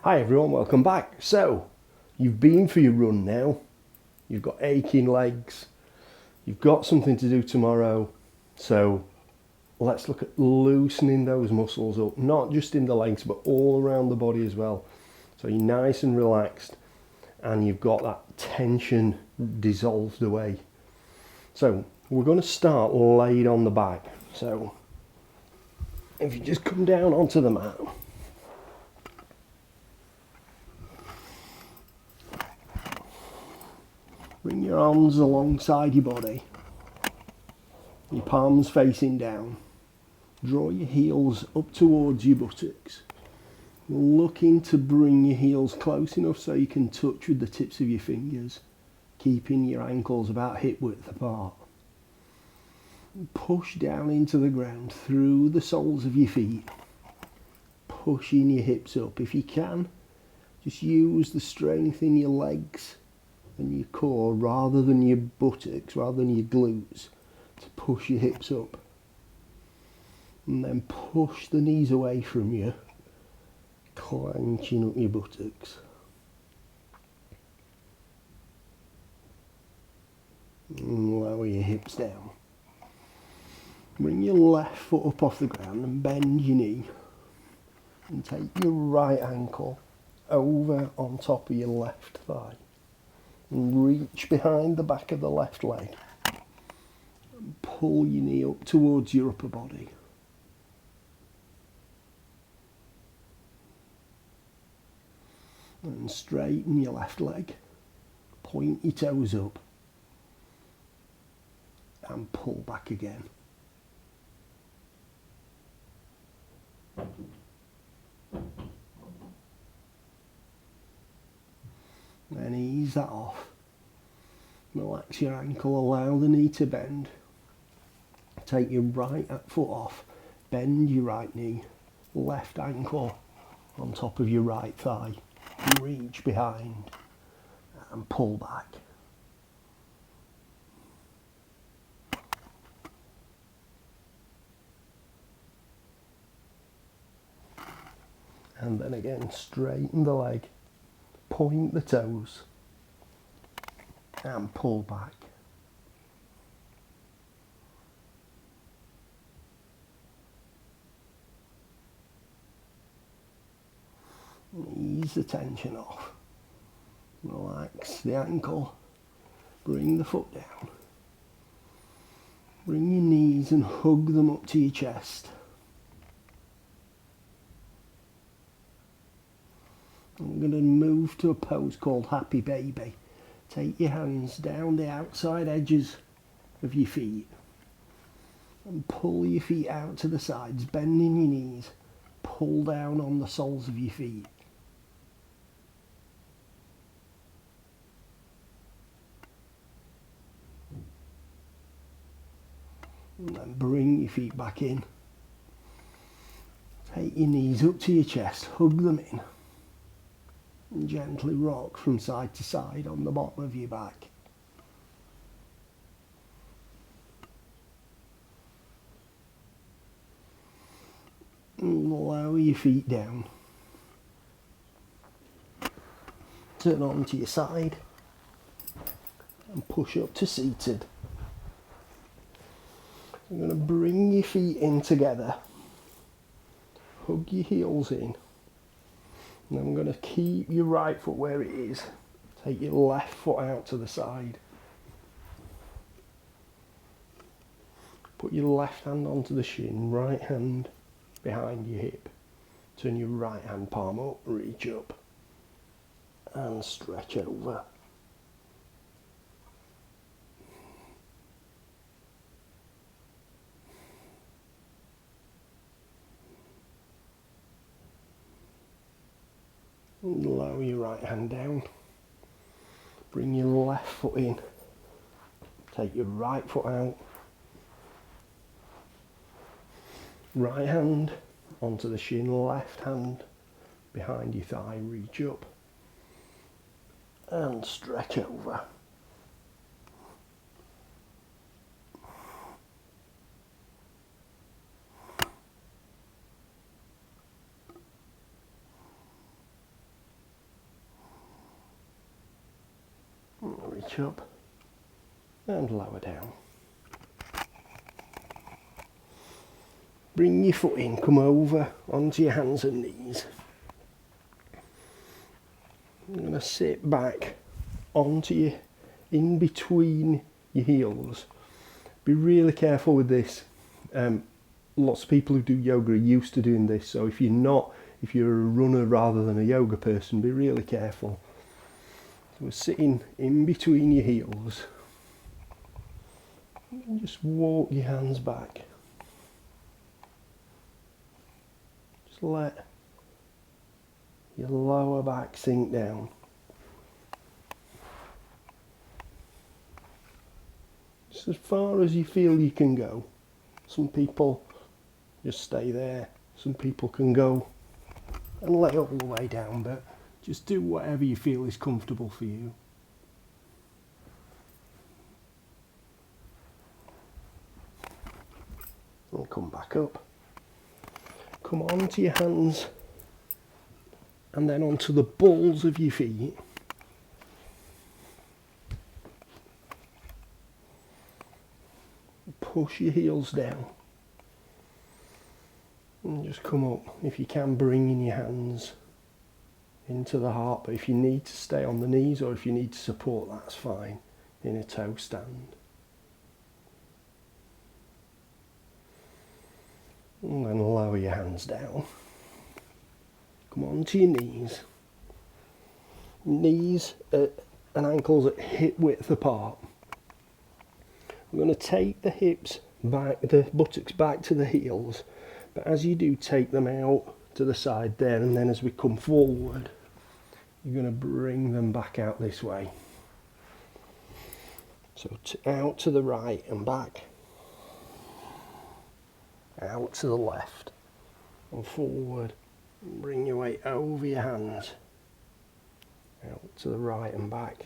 Hi everyone, welcome back. So, you've been for your run now, you've got aching legs, you've got something to do tomorrow, so let's look at loosening those muscles up, not just in the legs but all around the body as well. So you're nice and relaxed and you've got that tension dissolved away. So we're going to start laid on the back. So if you just come down onto the mat, bring your arms alongside your body, your palms facing down. Draw your heels up towards your buttocks. Looking to bring your heels close enough so you can touch with the tips of your fingers, keeping your ankles about hip width apart. Push down into the ground through the soles of your feet, pushing your hips up. If you can, just use the strength in your legs and your core rather than your buttocks, rather than your glutes, to push your hips up. And then push the knees away from you, clenching up your buttocks. And lower your hips down. Bring your left foot up off the ground and bend your knee. And take your right ankle over on top of your left thigh. And reach behind the back of the left leg. And pull your knee up towards your upper body. And straighten your left leg. Point your toes up. And pull back again. Then ease that off. Relax your ankle, allow the knee to bend. Take your right foot off, bend your right knee, left ankle on top of your right thigh. Reach behind and pull back. And then again, straighten the leg, point the toes and pull back. Ease the tension off. Relax the ankle. Bring the foot down. Bring your knees and hug them up to your chest. I'm going to move to a pose called Happy Baby. Take your hands down the outside edges of your feet and pull your feet out to the sides, bending your knees. Pull down on the soles of your feet. And then bring your feet back in. Take your knees up to your chest, hug them in. And gently rock from side to side on the bottom of your back. And lower your feet down. Turn onto your side and push up to seated. I'm going to bring your feet in together. Hug your heels in. And I'm going to keep your right foot where it is. Take your left foot out to the side. Put your left hand onto the shin, right hand behind your hip. Turn your right hand palm up, reach up and stretch over. Lower your right hand down. Bring your left foot in. Take your right foot out. Right hand onto the shin, left hand behind your thigh, reach up and stretch over. reach up and lower down. Bring your foot in, come over onto your hands and knees. I'm going to sit back onto you, in between your heels. Be really careful with this. Lots of people who do yoga are used to doing this, so if you're a runner rather than a yoga person, be really careful. So we're sitting in between your heels. And just walk your hands back. Just let your lower back sink down. Just as far as you feel you can go. Some people just stay there. Some people can go and lay all the way down, but just do whatever you feel is comfortable for you. And come back up. Come onto your hands and then onto the balls of your feet. Push your heels down. And just come up. If you can, bring in your hands into the heart, but if you need to stay on the knees or if you need to support, that's fine in a toe stand. And then lower your hands down. Come on to your knees. Knees and ankles at hip width apart. We're going to take the hips back, the buttocks back to the heels, but as you do, take them out to the side there, and then as we come forward, you're going to bring them back out this way. So out to the right and back, out to the left and forward. Bring your weight over your hands, out to the right and back,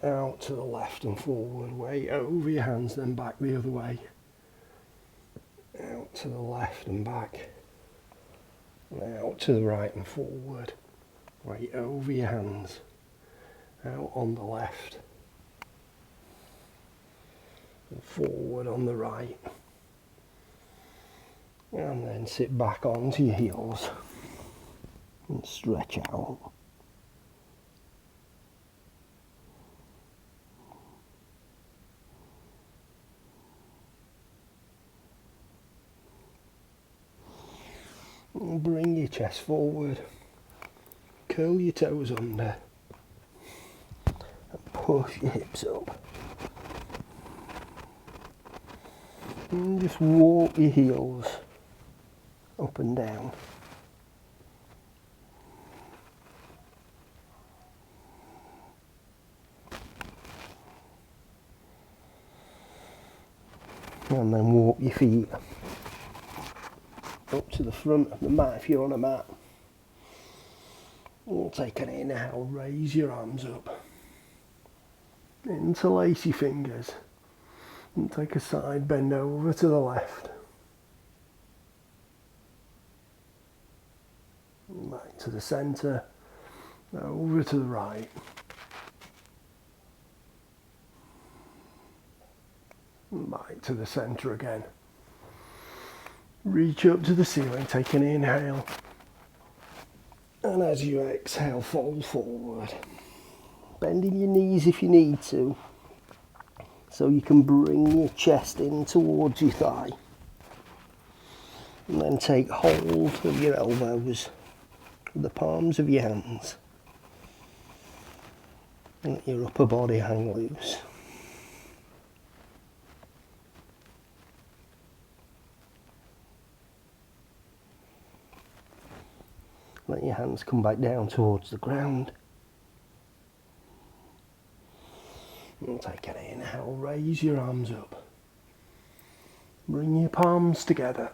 out to the left and forward, weight over your hands, then back the other way, out to the left and back, and out to the right and forward, weight over your hands, out on the left, and forward on the right. And then sit back onto your heels and stretch out. And bring your chest forward, curl your toes under and push your hips up. And just walk your heels up and down. And then walk your feet up to the front of the mat if you're on a mat. We'll take an inhale, raise your arms up, interlace your fingers, and take a side bend over to the left. Back to the centre, over to the right. Back to the centre again. Reach up to the ceiling, take an inhale. And as you exhale, fold forward. Bending your knees if you need to, so you can bring your chest in towards your thigh. And then take hold of your elbows, the palms of your hands. And let your upper body hang loose. Let your hands come back down towards the ground. And take an inhale, raise your arms up. Bring your palms together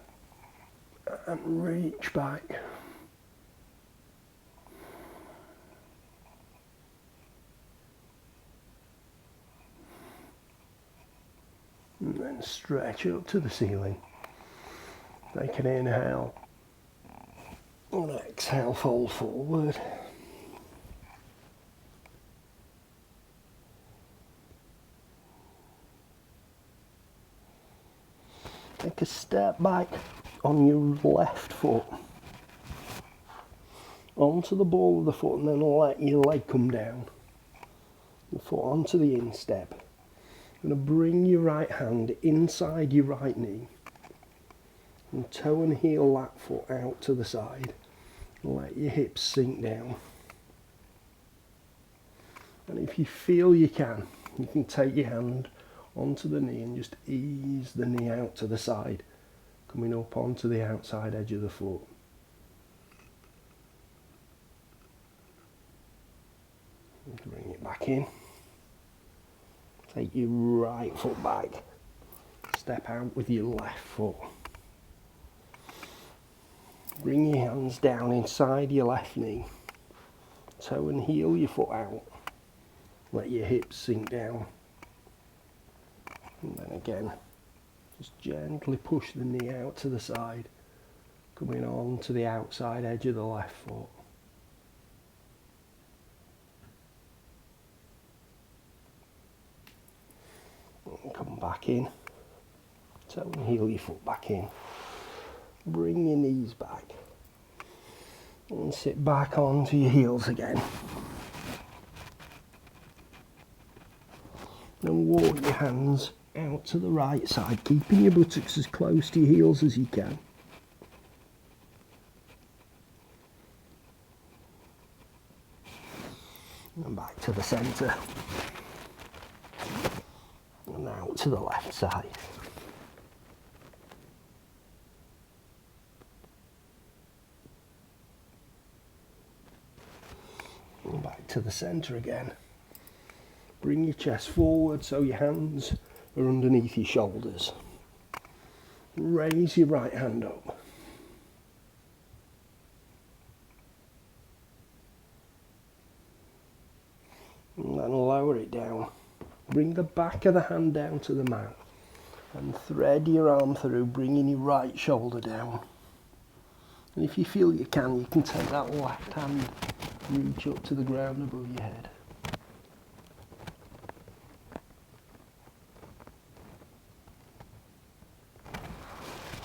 and reach back. And then stretch up to the ceiling. Take an inhale. And exhale, fold forward. step back on your left foot onto the ball of the foot, and then let your leg come down. The foot onto the instep. You're going to bring your right hand inside your right knee and toe and heel that foot out to the side. Let your hips sink down. And if you feel you can take your hand onto the knee and just ease the knee out to the side, coming up onto the outside edge of the foot. Bring it back in. Take your right foot back. Step out with your left foot. Bring your hands down inside your left knee. Toe and heel your foot out. Let your hips sink down. And then again, just gently push the knee out to the side, coming on to the outside edge of the left foot. And come back in. Toe and heel your foot back in. Bring your knees back. And sit back onto your heels again. Then walk your hands out to the right side, keeping your buttocks as close to your heels as you can. And back to the centre. And out to the left side. And back to the centre again. Bring your chest forward so your hands are underneath your shoulders. Raise your right hand up. And then lower it down. Bring the back of the hand down to the mat. And thread your arm through, bringing your right shoulder down. And if you feel you can take that left hand, reach up to the ground above your head.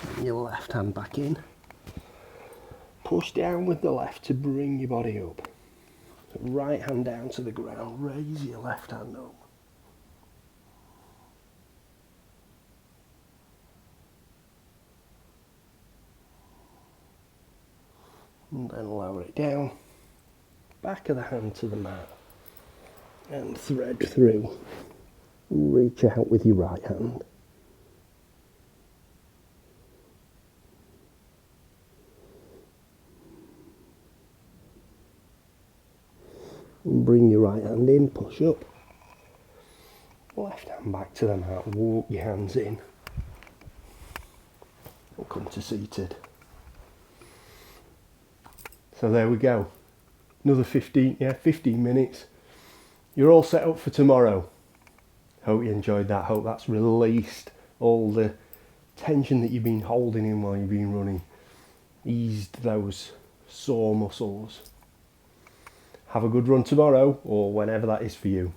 Bring your left hand back in. Push down with the left to bring your body up. Right hand down to the ground, raise your left hand up. And then lower it down. Back of the hand to the mat. And thread through. Reach out with your right hand. And bring your right hand in, push up. Left hand back to the mat, walk your hands in. And come to seated. So there we go. Another 15 minutes. You're all set up for tomorrow. Hope you enjoyed that. Hope that's released all the tension that you've been holding in while you've been running. Eased those sore muscles. Have a good run tomorrow, or whenever that is for you.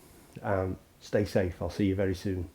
Stay safe. I'll see you very soon.